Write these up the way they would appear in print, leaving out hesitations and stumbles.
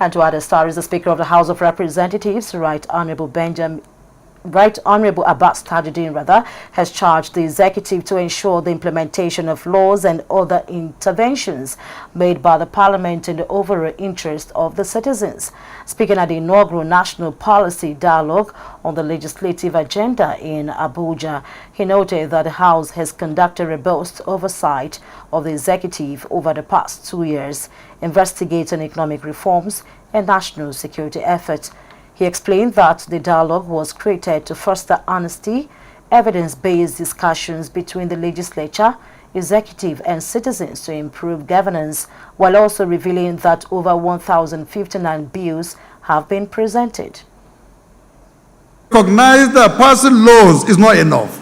And to add a star is the Speaker of the House of Representatives, Right Honorable Abbas Tajudeen has charged the executive to ensure the implementation of laws and other interventions made by the Parliament in the overall interest of the citizens. Speaking at the inaugural National Policy Dialogue on the Legislative Agenda in Abuja, he noted that the House has conducted robust oversight of the executive over the past 2 years, investigating economic reforms and national security efforts. He explained that the dialogue was created to foster honesty, evidence-based discussions between the legislature, executive and citizens to improve governance, while also revealing that over 1,059 bills have been presented. Recognize that passing laws is not enough.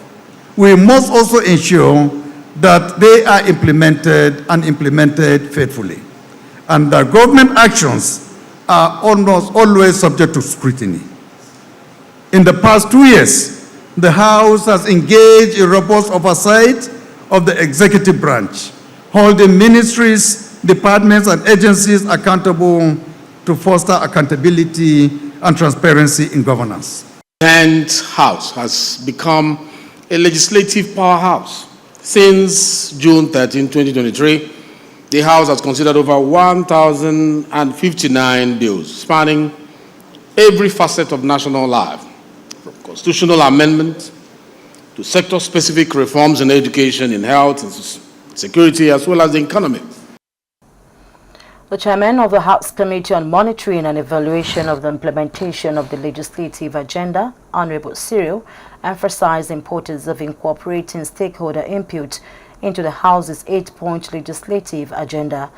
We must also ensure that they are implemented and implemented faithfully, and that government actions are almost always subject to scrutiny. In the past 2 years, the House has engaged in robust oversight of the executive branch, holding ministries, departments, and agencies accountable to foster accountability and transparency in governance. And House has become a legislative powerhouse. Since June 13, 2023, the House has considered over 1,059 bills spanning every facet of national life, from constitutional amendment to sector-specific reforms in education, in health, and security, as well as the economy. The chairman of the House Committee on Monitoring and Evaluation of the Implementation of the Legislative Agenda, Honorable Cyril, emphasized the importance of incorporating stakeholder input into the House's 8-point legislative agenda.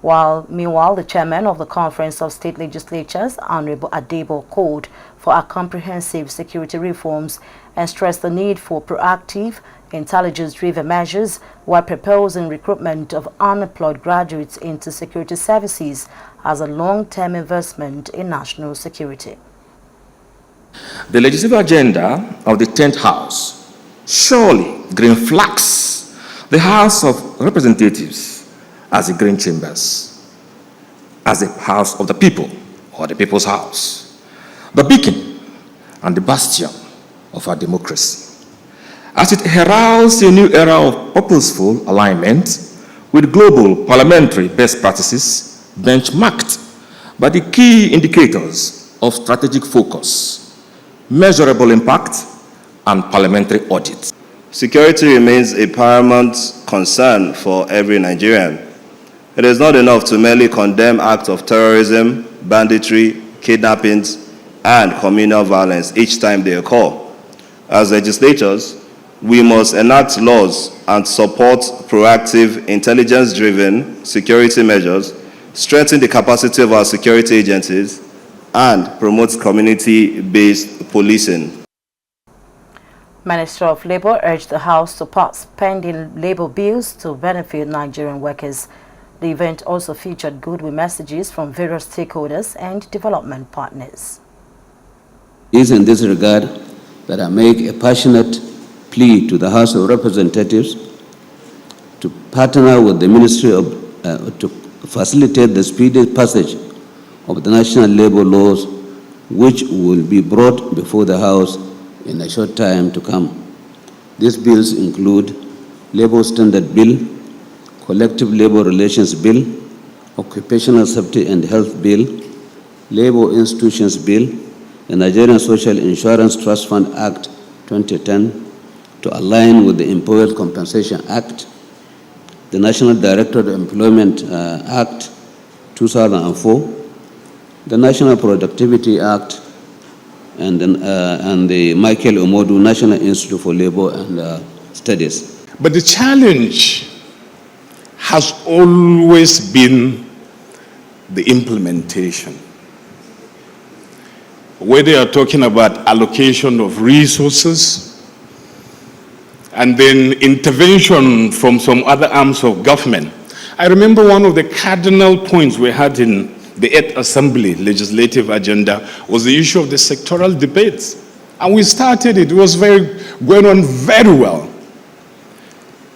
Meanwhile, the chairman of the Conference of State Legislatures, Honorable Adebo, called for a comprehensive security reforms and stressed the need for proactive, intelligence-driven measures while proposing recruitment of unemployed graduates into security services as a long-term investment in national security. The legislative agenda of the 10th House surely green flags the House of Representatives as the green chambers, as the house of the people, or the people's house, the beacon and the bastion of our democracy, as it heralds a new era of purposeful alignment with global parliamentary best practices benchmarked by the key indicators of strategic focus, measurable impact, and parliamentary audit. Security remains a paramount concern for every Nigerian. It is not enough to merely condemn acts of terrorism, banditry, kidnappings, and communal violence each time they occur. As legislators, we must enact laws and support proactive, intelligence-driven security measures, strengthen the capacity of our security agencies, and promote community-based policing. Minister of Labour urged the House to pass pending labour bills to benefit Nigerian workers. The event also featured goodwill messages from various stakeholders and development partners. It is in this regard that I make a passionate plea to the House of Representatives to partner with the Ministry to facilitate the speedy passage of the national labour laws, which will be brought before the House in a short time to come. These bills include Labour Standard Bill, Collective Labour Relations Bill, Occupational Safety and Health Bill, Labour Institutions Bill, the Nigerian Social Insurance Trust Fund Act 2010 to align with the Employers' Compensation Act, the National Directorate of Employment Act 2004, the National Productivity Act, and the Michael Omodu National Institute for Labour and Studies. But the challenge has always been the implementation. Whether you're talking about allocation of resources and then intervention from some other arms of government. I remember one of the cardinal points we had in the 8th Assembly legislative agenda was the issue of the sectoral debates. And we started it was going on very well.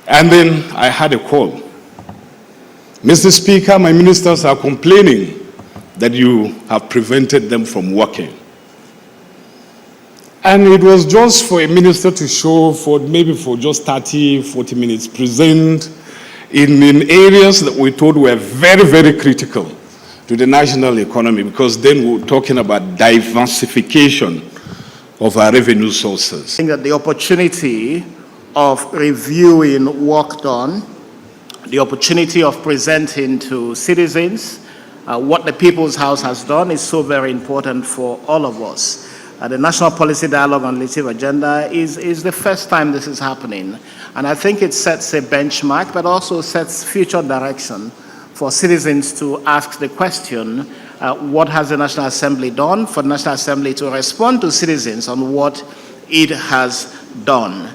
And then I had a call. Mr. Speaker, my ministers are complaining that you have prevented them from working. And it was just for a minister to show for just 30, 40 minutes, present in areas that we thought were very, very critical to the national economy, because then we were talking about diversification of our revenue sources. I think that the opportunity of reviewing work done, the opportunity of presenting to citizens what the People's House has done is so very important for all of us. The National Policy Dialogue on Legislative Agenda is the first time this is happening. And I think it sets a benchmark, but also sets future direction for citizens to ask the question, what has the National Assembly done, for the National Assembly to respond to citizens on what it has done.